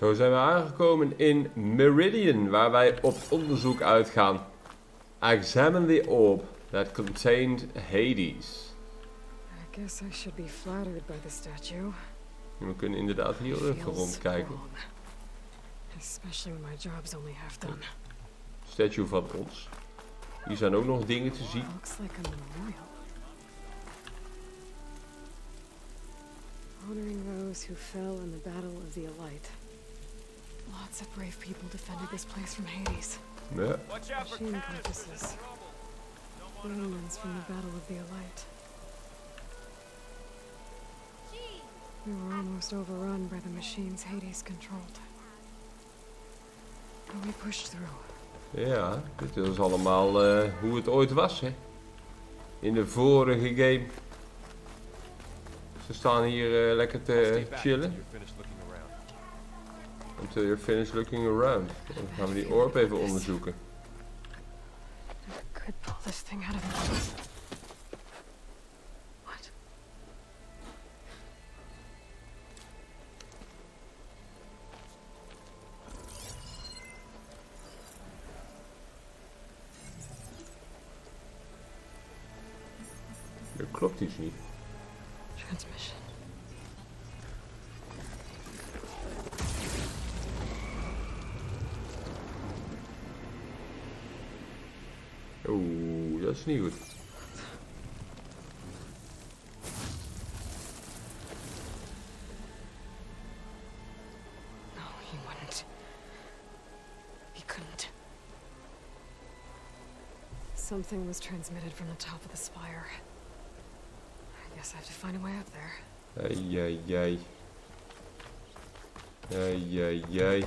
Zo zijn we aangekomen in Meridian, waar wij op onderzoek uitgaan. Examine the orb that contained Hades. I guess I should be flattered by the statue. We kunnen inderdaad hier even rondkijken. Especially when my job's only half done. Statue van ons. Hier zijn ook nog dingen te zien. Looks like a memorial. Honoring those who fell in the battle of the Elite. Lots of brave people defended this place from Hades. Ja. Machine carcasses. Remnants from the battle of the Elite. We were almost overrun by the machines Hades controlled. But we pushed through. Ja, dit is allemaal hoe het ooit was, hè. In de vorige game. Ze staan hier lekker te chillen. Until you're finished looking around. Dan gaan we die orb even onderzoeken. I could pull this thing out of me. What? Er klopt iets niet. Transmission. Oeh, dat is niet goed. No, he wouldn't. He couldn't. Something was transmitted from the top of the spire. I guess I have to find a way up there. Ai. Ai.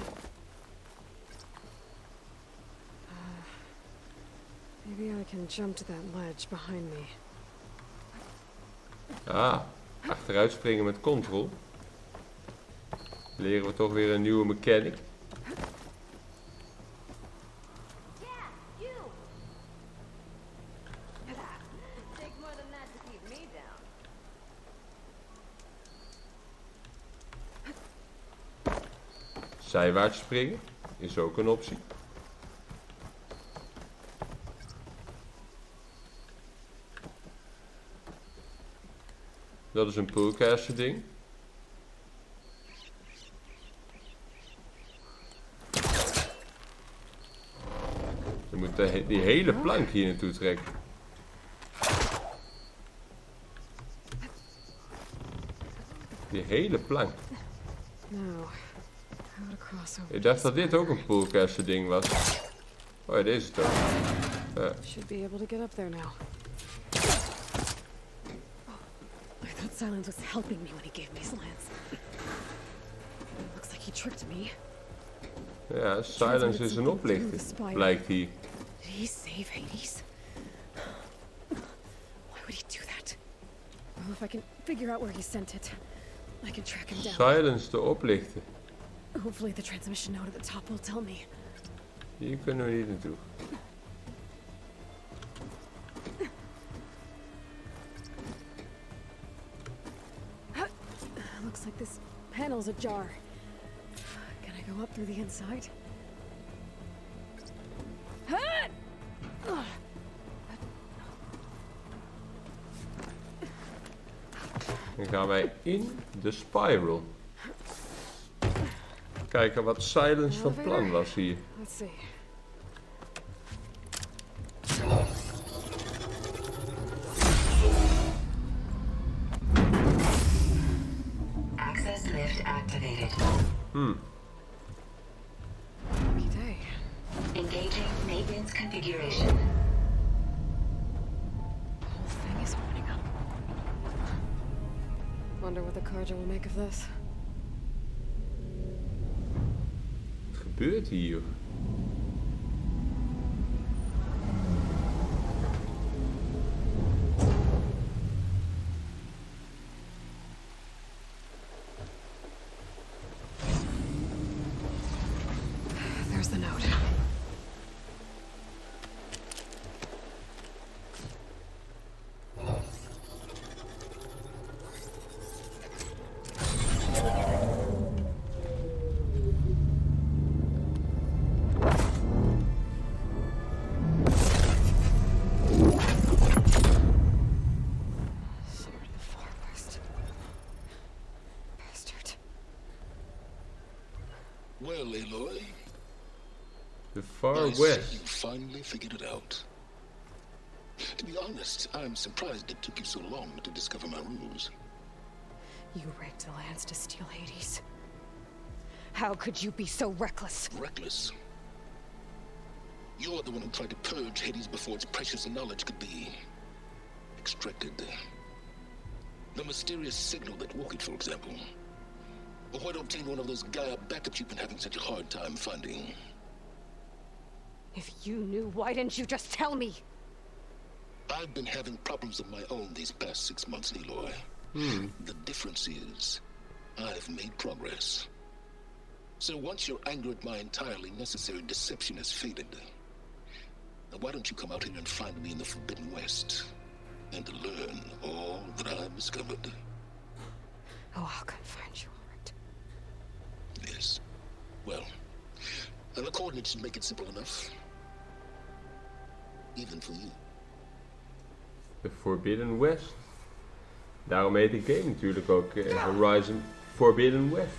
Maybe I can jump to that ledge behind me. Ah, achteruit springen met control. Leren we toch weer een nieuwe mechanic. Zijwaarts springen is ook een optie. Dat is een poolcaster ding. Je moet die hele plank hier naartoe trekken. Die hele plank. Ik dacht dat dit ook een poolcaster ding was. Oh ja, deze is het ook. Ja. Should be able to get up there now. I thought Silence was helping me when he gave me slants. Looks like he tricked me. Ja, Silence is een oplichter, blijkt hier. Did he save Hades? Why would he do that? Well, if I can figure out where he sent it, I can track him down. Silence de oplichter. Hopefully the transmission note at the top will tell me. Hier kunnen we niet naartoe. Looks like this panel's ajar. Can I go up through the inside? Dan gaan wij in de spiral. Kijken wat Silence van plan was hier. Let's see. Access lift activated. Lucky day. Engaging maintenance configuration. The whole thing is opening up. Wonder what the carja will make of this. Wat gebeurt hier? There's the note. Well, Aloy, The Far I see West. you finally figured it out. To be honest, I'm surprised it took you so long to discover my ruse. You raped the lands to steal Hades. How could you be so reckless? Reckless. You're the one who tried to purge Hades before its precious knowledge could be extracted. The mysterious signal that woke it, for example. Or where to obtain one of those Gaia backups you've been having such a hard time finding. If you knew, why didn't you just tell me? I've been having problems of my own these past 6 months, Aloy. The difference is, I've made progress. So once your anger at my entirely necessary deception has faded, now why don't you come out here and find me in the Forbidden West, and learn all that I've discovered? Oh, I'll come find you, all right. Yes. Well, and the coordinates should make it simple enough. Even for you. The Forbidden West. Daarom heet de game natuurlijk ook Horizon Forbidden West.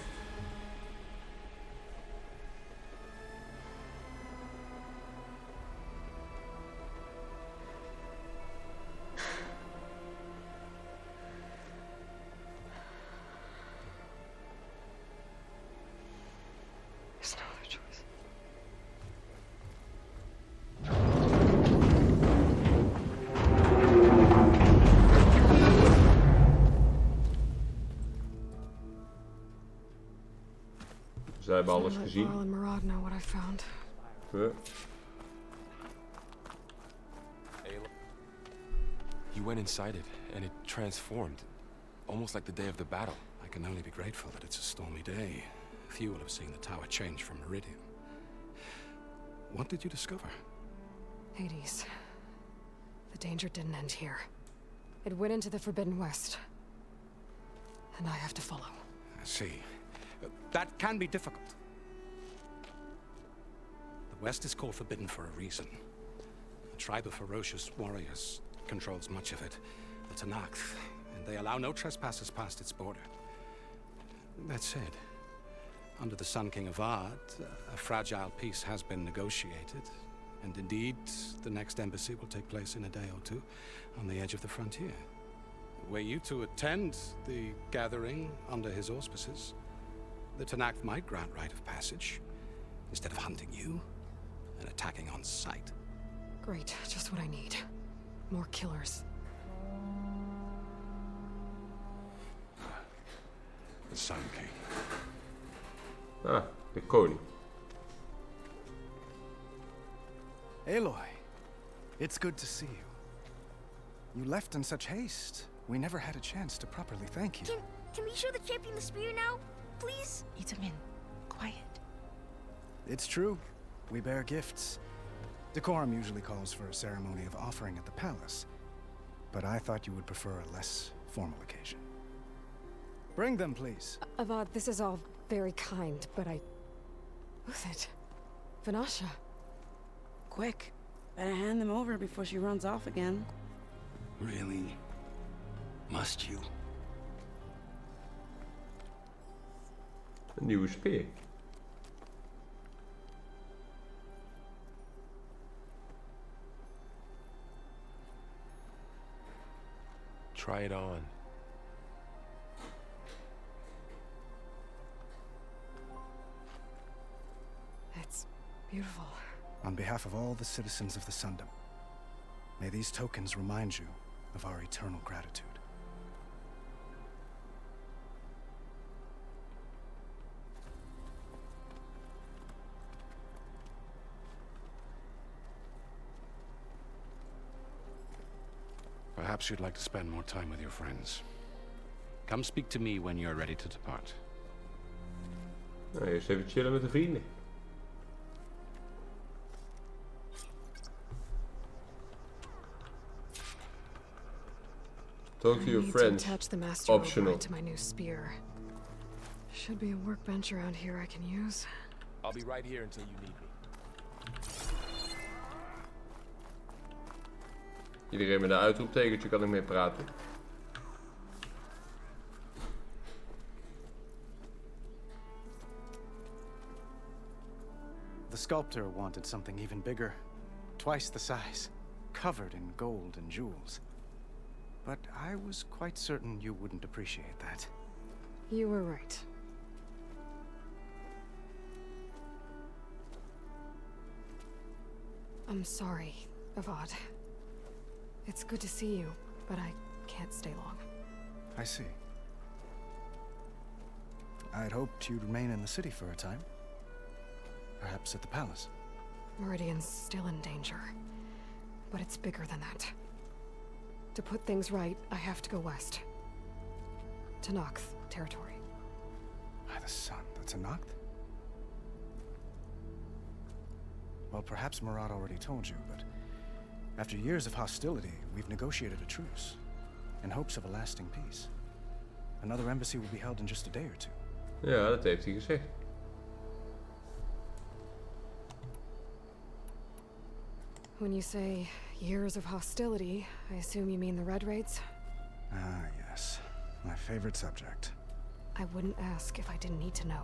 There's no other choice. Zij hebben alles Let gezien. Laurel and Murad know what I found. You went inside it, and it transformed, almost like the day of the battle. I can only be grateful that it's a stormy day. Few will have seen the tower change from Meridian. What did you discover? Hades. The danger didn't end here. It went into the Forbidden West. And I have to follow. I see. That can be difficult. The West is called Forbidden for a reason. A tribe of ferocious warriors controls much of it, the Terug, and they allow no trespassers past its border. That said, under the Sun King of Ard, a fragile peace has been negotiated, and indeed, the next embassy will take place in a day or two on the edge of the frontier. Were you to attend the gathering under his auspices, the Terug might grant right of passage, instead of hunting you and attacking on sight. Great, just what I need. More killers. The Sun King. Ah, de koning. Aloy, it's good to see you. You left in such haste. We never had a chance to properly thank you. Can we show the champion the spear now? Please? Itamin, quiet. It's true. We bear gifts. Decorum usually calls for a ceremony of offering at the palace, but I thought you would prefer a less formal occasion. Bring them, please. Avad, this is all very kind, but Who's it? Vanasha. Quick. Better hand them over before she runs off again. Really? Must you? Een nieuwe speer. Try it on. It's beautiful. On behalf of all the citizens of the Sundom, may these tokens remind you of our eternal gratitude. Perhaps you'd like to spend more time with your friends. Come speak to me when you're ready to depart. Nou, eerst even chillen met de vrienden. Talk to your I need friends. to attach the master Optional. override to my new spear. Should be a workbench around here I can use. I'll be right here until you need me. Iedereen met een uitroeptekentje kan ik mee praten. the sculptor wanted something even bigger, twice the size, covered in gold and jewels. But I was quite certain you wouldn't appreciate that. You were right. I'm sorry, Avad. It's good to see you, but I can't stay long. I see. I'd hoped you'd remain in the city for a time. Perhaps at the palace. Meridian's still in danger, but it's bigger than that. To put things right, I have to go west. To Nox territory. By the sun, that's a Noct? Well, perhaps Murad already told you, but after years of hostility, we've negotiated a truce, in hopes of a lasting peace. Another embassy will be held in just a day or two. Ja, dat heeft hij gezegd. When you say years of hostility, I assume you mean the Red Raids? Ah, yes. My favorite subject. I wouldn't ask if I didn't need to know.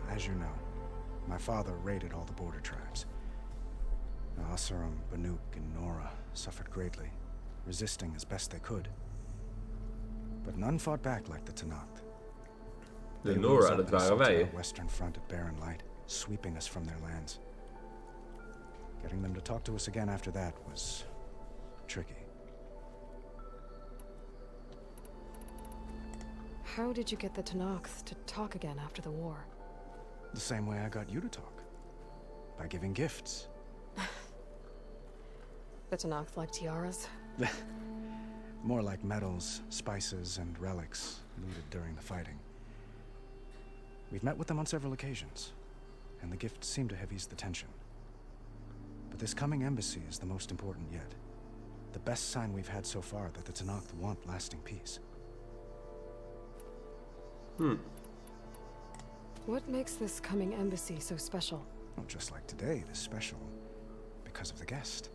As you know, my father raided all the border tribes. The Asurum, Banuk, and Nora suffered greatly, resisting as best they could. But none fought back like the Tenakth. De Nora, dat waren wij. The western front at Barren Light, sweeping us from their lands. Getting them to talk to us again after that was tricky. How did you get the Tenakth to talk again after the war? The same way I got you to talk. By giving gifts. The Tenakth like tiaras? More like medals, spices, and relics looted during the fighting. We've met with them on several occasions, and the gifts seem to have eased the tension. But this coming embassy is the most important yet. The best sign we've had so far that the Tenakth want lasting peace. What makes this coming embassy so special? Well, just like today, it is special because of the guest.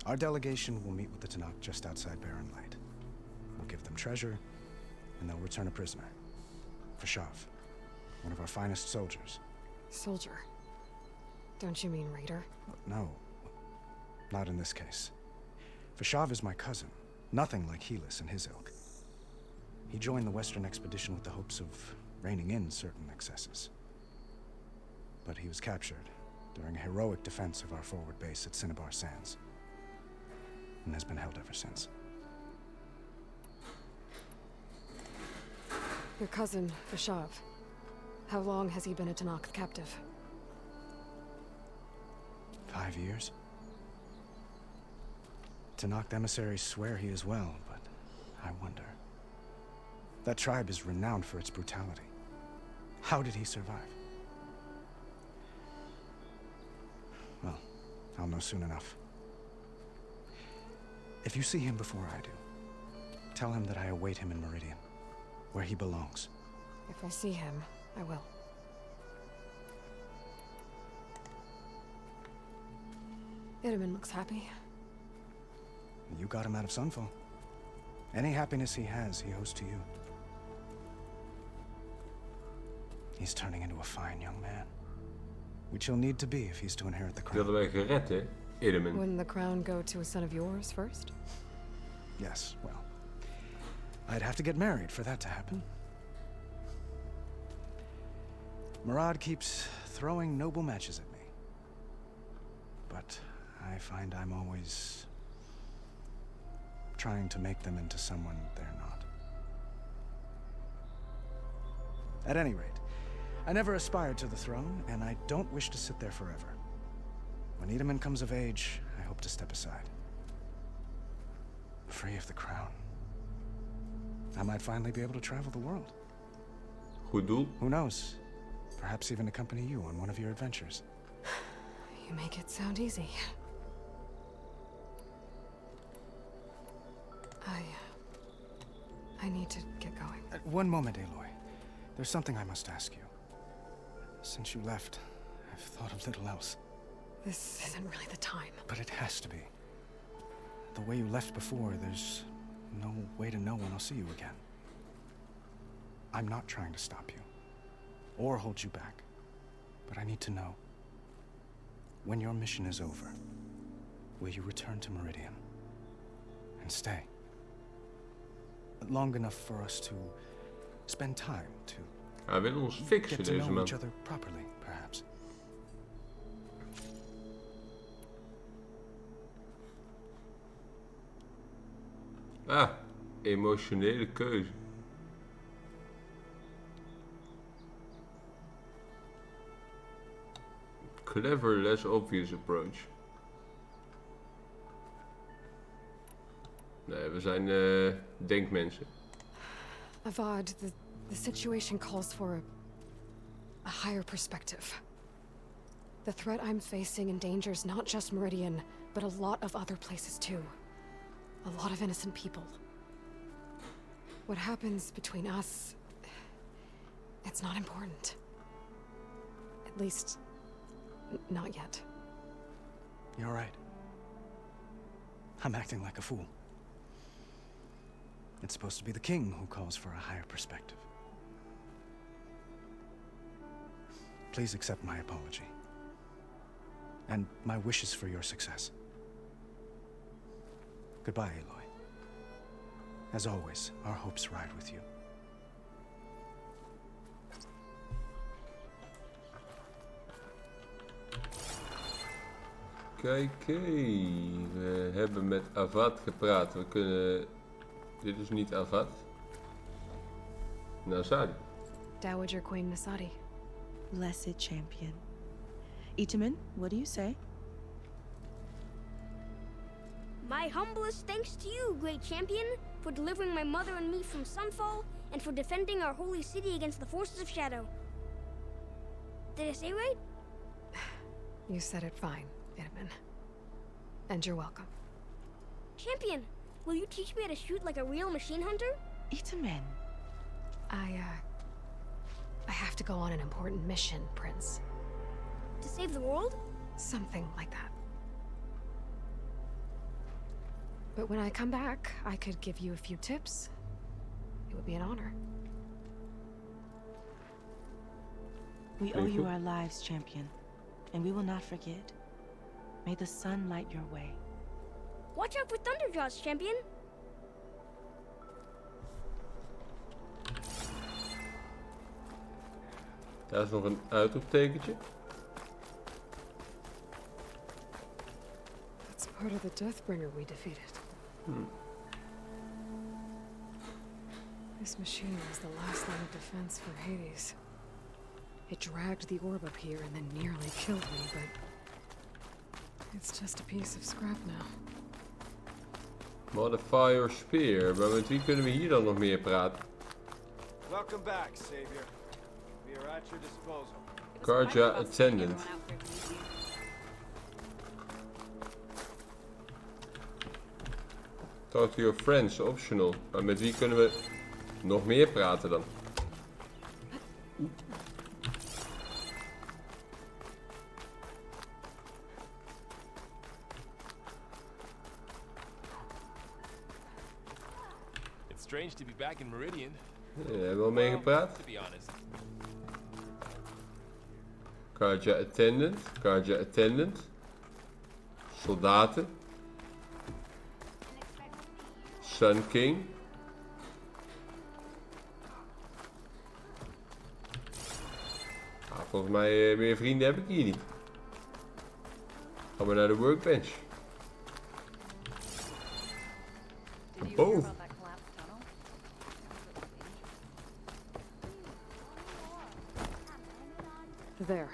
Our delegation will meet with the Tenakth just outside Barren Light. We'll give them treasure, and they'll return a prisoner. Fashav, one of our finest soldiers. Soldier? Don't you mean raider? No, not in this case. Fashav is my cousin, nothing like Helis and his ilk. He joined the Western expedition with the hopes of reining in certain excesses. But he was captured during a heroic defense of our forward base at Cinnabar Sands, and has been held ever since. Your cousin, Fashav. How long has he been a Tenakth captive? 5 years. Tenakth emissaries swear he is well, but I wonder. That tribe is renowned for its brutality. How did he survive? Well, I'll know soon enough. If you see him before I do, tell him that I await him in Meridian, where he belongs. If I see him, I will. Itaman looks happy. You got him out of Sunfall. Any happiness he has, he owes to you. He's turning into a fine young man, which he'll need to be if he's to inherit the crown. Wilden wij gered, hè? Itaman. Wouldn't the crown go to a son of yours first? Yes, well, I'd have to get married for that to happen. Murad keeps throwing noble matches at me. But I find I'm always trying to make them into someone they're not. At any rate, I never aspired to the throne, and I don't wish to sit there forever. When Itaman comes of age, I hope to step aside. Free of the crown. I might finally be able to travel the world. Goed doel. Who knows? Perhaps even accompany you on one of your adventures. You make it sound easy. I need to get going. One moment, Aloy. There's something I must ask you. Since you left, I've thought of little else. This isn't really the time. But it has to be. The way you left before, there's no way to know when I'll see you again. I'm not trying to stop you, or hold you back. But I need to know, when your mission is over, will you return to Meridian and stay? Long enough for us to spend time to Hij wil ons fixen, get to deze know man. each other properly, perhaps. Ah, emotionele keuze. Clever, less obvious approach. Nee, we zijn denkmensen. Avad, the situation calls for a higher perspective. The threat I'm facing endangers not just Meridian, but a lot of other places too. A lot of innocent people. What happens between us, it's not important. At least, not yet. You're right. I'm acting like a fool. It's supposed to be the king who calls for a higher perspective. Please accept my apology. And my wishes for your success. Goodbye, Aloy. As always, our hopes ride with you. Kijk, we hebben met Avad gepraat. We kunnen... Dit is niet Avad. Nasadi. Dowager Queen Nasadi. Blessed champion. Itamen, what do you say? My humblest thanks to you, great champion, for delivering my mother and me from Sunfall, and for defending our holy city against the forces of Shadow. Did I say right? You said it fine, Edmund. And you're welcome. Champion, will you teach me how to shoot like a real machine hunter? Itamen. I have to go on an important mission, Prince. To save the world? Something like that. But when I come back, I could give you a few tips. It would be an honor. We owe you our lives, champion, and we will not forget. May the sun light your way. Watch out for Thunderjaws, champion. Daar is nog een uitroeptekentje. That's part of the Deathbringer we defeated. This machine was the last line of defense for Hades. It dragged the orb up here and then nearly killed me, but it's just a piece of scrap now. Modify your spear. Maar met wie kunnen we hier dan nog meer praten? Welcome back, Savior. We are at your disposal. Karja Attendant. Talk to your friends, optional. Maar met wie kunnen we nog meer praten dan? It's strange to be back in Meridian. Ja, hebben we al mee gepraat? To be honest. Karja Attendant. Karja Attendant. Soldaten. Sun King. Volgens mij meer vrienden heb ik hier niet. Gaan we naar de workbench. Boven. There,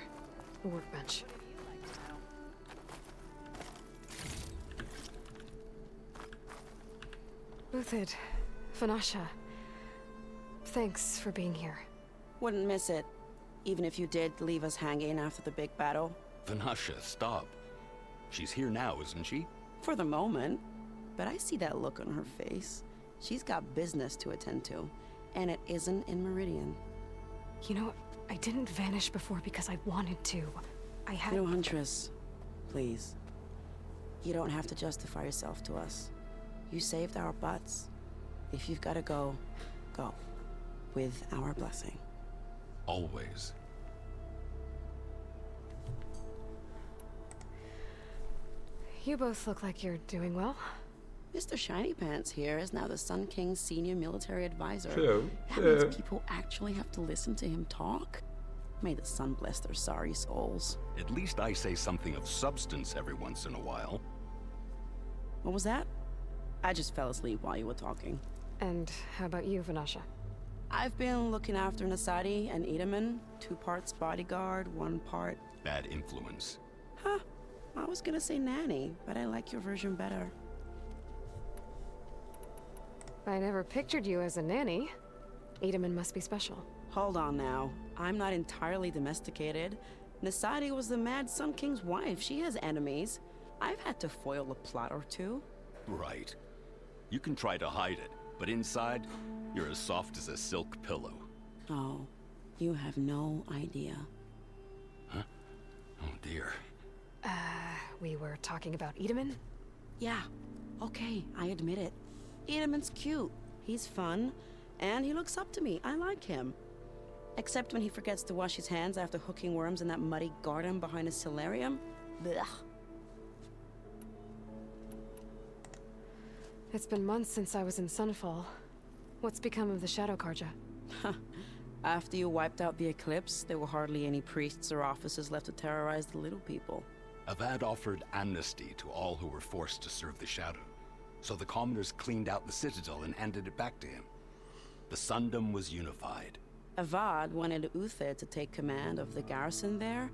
the workbench. Uthid, Vanasha, thanks for being here. Wouldn't miss it, even if you did leave us hanging after the big battle. Vanasha, stop. She's here now, isn't she? For the moment. But I see that look on her face. She's got business to attend to, and it isn't in Meridian. You know, I didn't vanish before because I wanted to. I had... No, Huntress. Please. You don't have to justify yourself to us. You saved our butts. If you've got to go, go. With our blessing. Always. You both look like you're doing well. Mr. Shiny Pants here is now the Sun King's senior military advisor. Zo. That means people actually have to listen to him talk? May the sun bless their sorry souls. At least I say something of substance every once in a while. What was that? I just fell asleep while you were talking. And how about you, Vanasha? I've been looking after Nasadi and Edaman. 2 parts bodyguard, 1 part... Bad influence. Huh. I was gonna say nanny, but I like your version better. I never pictured you as a nanny. Edaman must be special. Hold on now. I'm not entirely domesticated. Nasadi was the Mad Sun King's wife. She has enemies. I've had to foil a plot or 2. Right. You can try to hide it, but inside, you're as soft as a silk pillow. Oh, you have no idea. Huh? Oh dear. We were talking about Edaman? Yeah. Okay, I admit it. Edaman's cute. He's fun. And he looks up to me. I like him. Except when he forgets to wash his hands after hooking worms in that muddy garden behind his solarium. Blech. It's been months since I was in Sunfall. What's become of the Shadow Karja? After you wiped out the eclipse, there were hardly any priests or officers left to terrorize the little people. Avad offered amnesty to all who were forced to serve the Shadow. So the commoners cleaned out the citadel and handed it back to him. The Sundom was unified. Avad wanted Uther to take command of the garrison there,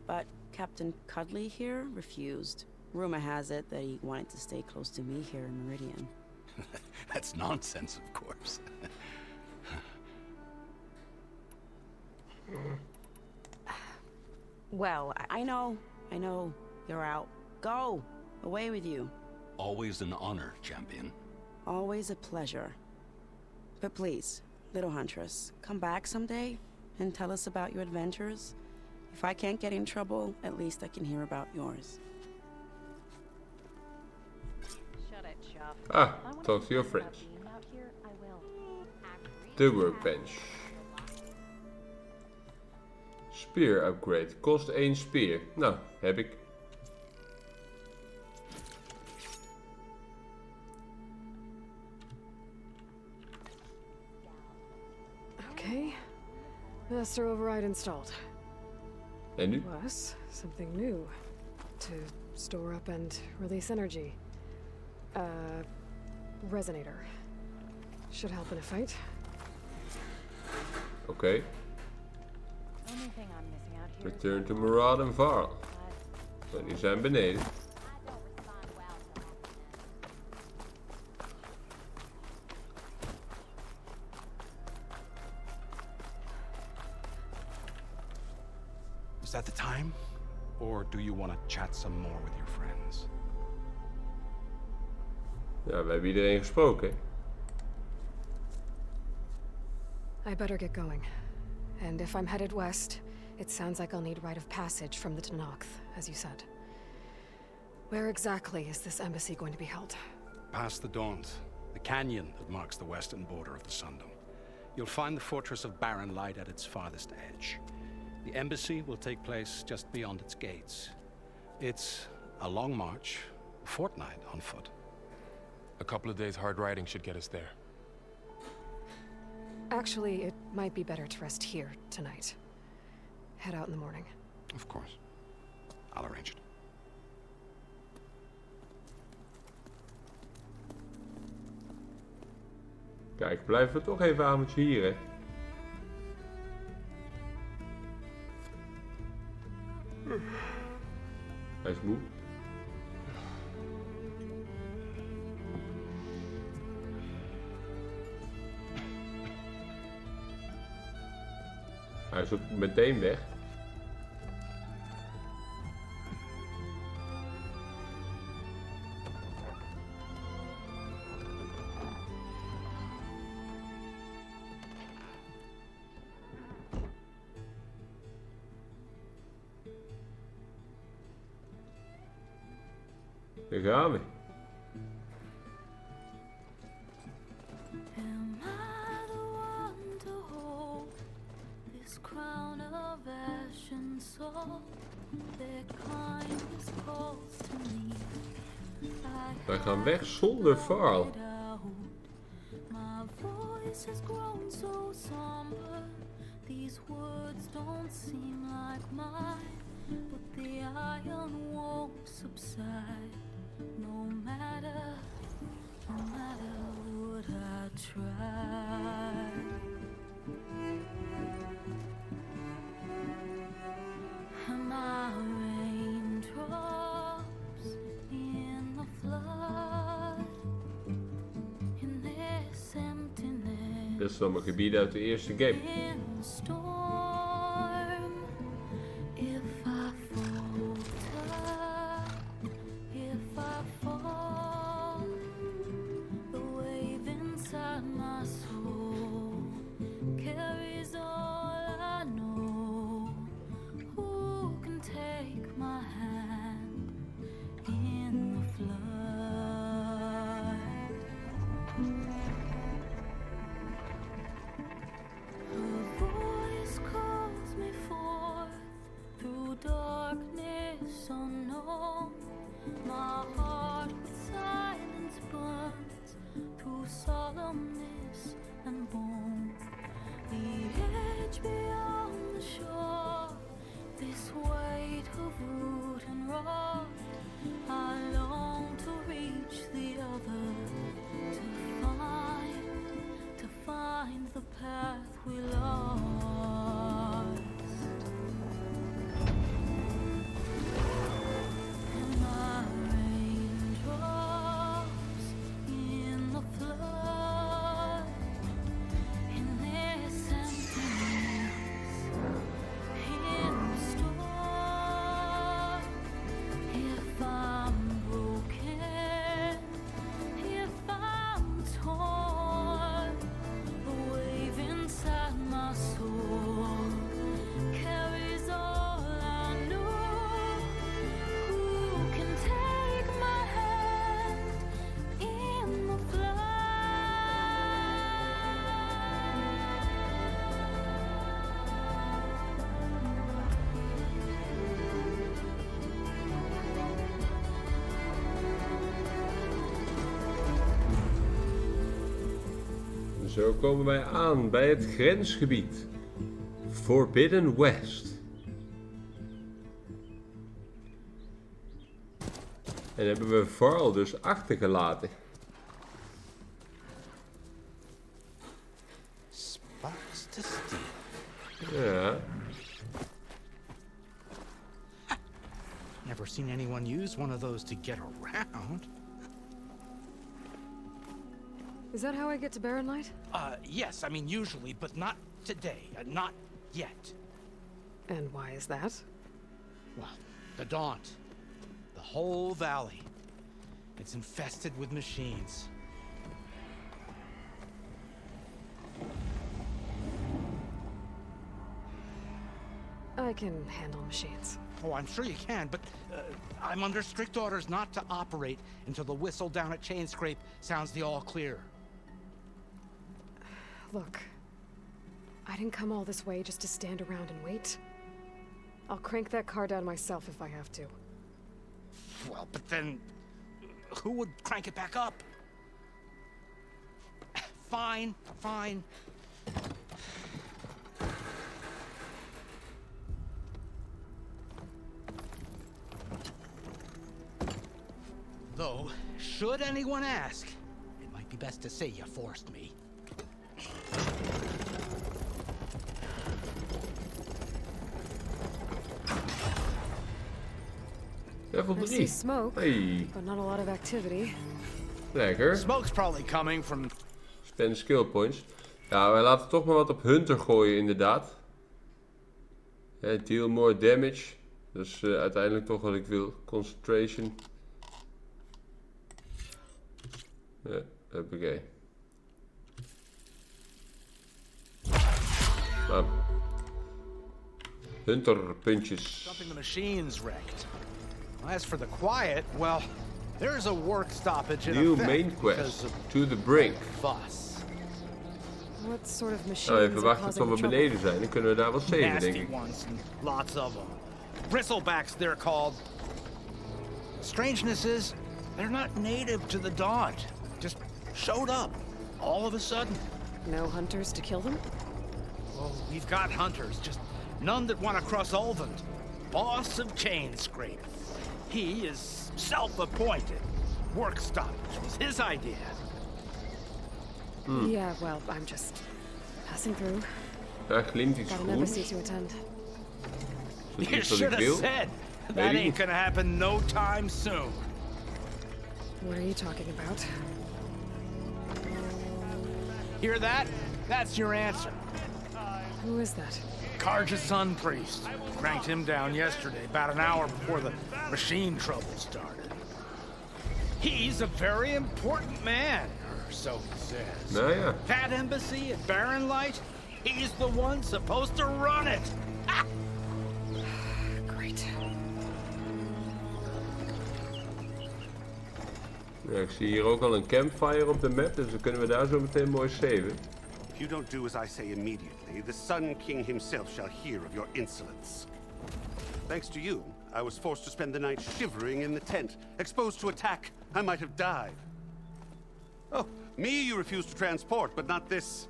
but Captain Cudley here refused. Rumor has it that he wanted to stay close to me here in Meridian. That's nonsense, of course. Well, I know. You're out. Go! Away with you. Always an honor, champion. Always a pleasure. But please, little huntress, come back someday and tell us about your adventures. If I can't get in trouble, at least I can hear about yours. Ah, talk to your friends. The workbench. Spear upgrade. Kost 1 spear. Nou, heb ik. Okay. Master override installed. En nu? Plus, something new. To store up and release energy. Resonator. Should help in a fight. Oké. Return to Meridian Varl. Zo, die zijn beneden. Is that the time? Or do you want to chat some more with your friends? Ja, we hebben iedereen gesproken. I better get going. And if I'm headed west, it sounds like I'll need rite of passage from the Tenakth, as you said. Where exactly is this embassy going to be held? Past the Daunt, the canyon that marks the western border of the Sundom. You'll find the fortress of Barren Light at its farthest edge. The embassy will take place just beyond its gates. It's a long march, a fortnight on foot. A couple of days hard riding should get us there. Actually, it might be better to rest here tonight. Head out in the morning. Of course. I'll arrange it. Kijk, blijven we toch even avondje hier, hè? Hij is moe. Hij is ook meteen weg. Daar gaan we. Am I the one to hold this crown of ash and salt? Wij gaan weg zonder Varl. These words don't seem like mine, but the iron won't subside. No matter what I try. My raindrops in the flood, in this emptiness. Dit is dan een gebied uit de eerste game. Storm, if I falter, if I fall, the wave inside my soul carries all I know. Who can take my hand in the flood? Her voice calls me forth through darkness unknown. My heart with silence burns through solemnness and bone. The edge beyond the shore, this weight of root and rod. I long to reach the other, to find the path we lost. And my raindrops in the flood, in this emptiness, in the storm. If I'm broken, if I'm torn, the wave inside my soul carries all I know. Who can take my hand in the flood? Zo komen wij aan bij het grensgebied. Forbidden West. En hebben we Varl dus achtergelaten. Sparks to steel. Ja. Never seen anyone use one of those to get around. Is that how I get to Barren Light? Yes, I mean usually, but not today. Not yet. And why is that? Well, the Daunt. The whole valley. It's infested with machines. I can handle machines. Oh, I'm sure you can, but I'm under strict orders not to operate until the whistle down at Chainscrape sounds the all clear. Look, I didn't come all this way just to stand around and wait. I'll crank that car down myself if I have to. Well, but then who would crank it back up? Fine, fine. Though, should anyone ask, it might be best to say you forced me. Level I 3. see smoke, Hey. but not a lot of activity. Lekker. Smoke's probably coming from... Spend skill points. Ja, wij laten toch maar wat op Hunter gooien inderdaad. Deal more damage. Dus uiteindelijk toch wat ik wil. Concentration. Ja, hoppakee. Bam. Hunter puntjes. Something the machines wrecked. As for the quiet, well, there's a work stoppage in New effect main quest. because of To the brink. fuss. What sort of machines Nou, even are wachten causing tot we the trouble? beneden zijn. Dan kunnen we daar wel saven, denk Nasty ik. ones, and lots of them. Bristlebacks, they're called. Strangeness is, they're not native to the Daunt. Just showed up, all of a sudden. No hunters to kill them? Oh, we've got hunters, just none that want to cross Ulvund. Boss of Chainscrape. He is self-appointed. Work stoppage was his idea. Yeah, well, I'm just passing through. Daar glimt iets Got an groens. embassy to attend. Is dat You iets wat should ik have wil? said. Weet That ik ain't niet. gonna happen no time soon. What are you talking about? Hear that? That's your answer. Who is that? Karja's Sun Priest. Cranked him down yesterday, about an hour before the machine trouble started. He's a very important man, or so he says. Nou ja. That embassy at Barren Light, he's the one supposed to run it. Ah! Great. Ja, ik zie hier ook al een campfire op de map, dus dan kunnen we daar zo meteen mooi saven. If you don't do as I say immediately, the Sun King himself shall hear of your insolence. Thanks to you, I was forced to spend the night shivering in the tent, exposed to attack. I might have died. Oh, me you refuse to transport, but not this...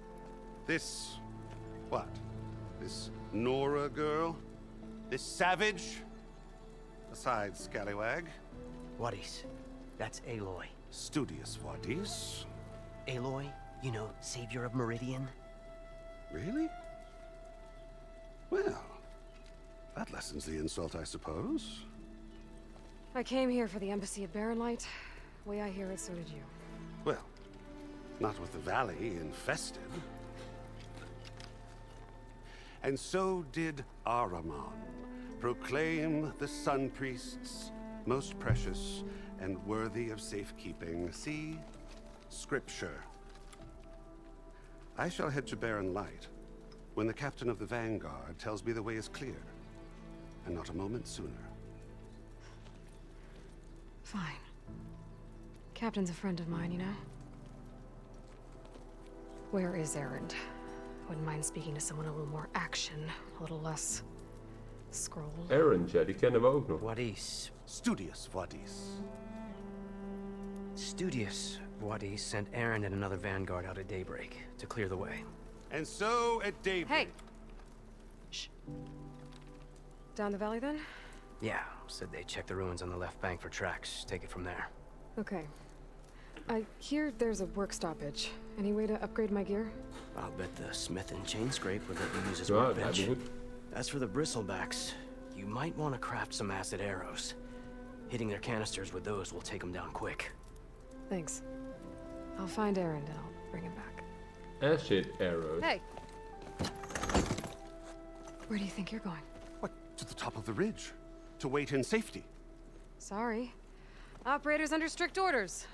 what? This Nora girl? This savage? Besides, scallywag. Wadis. That's Aloy. Studious Wadis. Aloy, you know, savior of Meridian. Really? Well, that lessens the insult, I suppose. I came here for the embassy at Barren Light. Way I hear it, so did you. Well, not with the valley infested. And so did Ahriman, proclaim the Sun Priests most precious and worthy of safekeeping. See, scripture. I shall head to Barren Light when the captain of the Vanguard tells me the way is clear, and not a moment sooner. Fine. Captain's a friend of mine, you know? Where is Erend? Wouldn't mind speaking to someone a little more action, a little less scroll. Aaron, ja, die kennen we ook nog. Wadis. Studious Wadis. Studious Wadis sent Aaron and another vanguard out at daybreak to clear the way. And so at daybreak... Hey! Shh. Down the valley, then? Yeah, said they check the ruins on the left bank for tracks. Take it from there. Okay. I hear there's a work stoppage. Any way to upgrade my gear? I'll bet the smith and Chainscrape would let me use his Ja, workbench. that'd be good. As for the bristlebacks, you might want to craft some acid arrows. Hitting their canisters with those will take them down quick. Thanks. I'll find Erend and I'll bring him back. Acid arrows. Hey! Where do you think you're going? What? To the top of the ridge. To wait in safety. Sorry. Operator's under strict orders.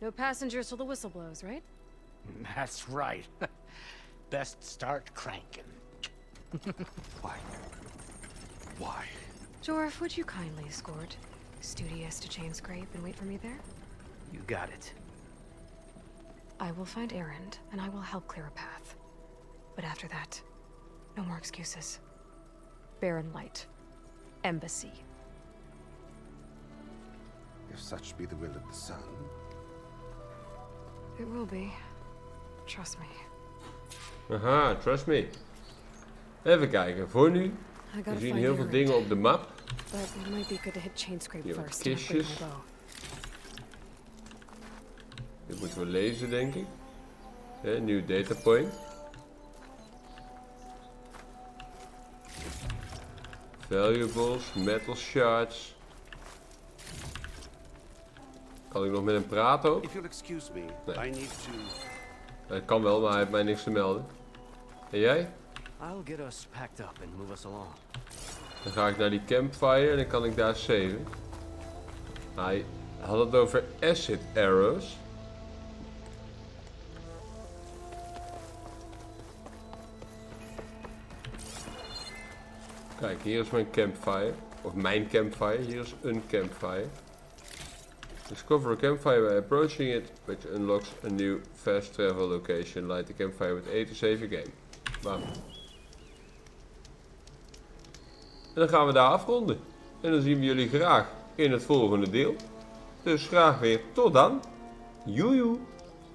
No passengers till the whistle blows, right? That's right. Best start cranking. Why? Why? Jorf, would you kindly escort Studious to Chainscrape and wait for me there? You got it. I will find Erend, and I will help clear a path. But after that, no more excuses. Barren Light. Embassy. If such be the will of the sun. It will be. Trust me. Aha, trust me. Even kijken, voor nu. I We gotta zien find heel veel Erend. dingen op de map. But it might be good to hit Chainscrape Hier wat first and upgrade kistjes. my bow. Dit moeten we lezen, denk ik. Nieuw datapoint. Valuables, metal shards. Kan ik nog met hem praten ook? If you'll excuse me, Nee. I need to... Dat kan wel, maar hij heeft mij niks te melden. En jij? I'll get us packed up and move us along. Dan ga ik naar die campfire en dan kan ik daar saven. Hij had het over acid arrows. Kijk, hier is mijn campfire. Of mijn campfire. Hier is een campfire. Discover a campfire by approaching it, which unlocks a new fast travel location. Light the campfire with A to save your game. Bam. En dan gaan we daar afronden. En dan zien we jullie graag in het volgende deel. Dus graag weer tot dan. Joejoe.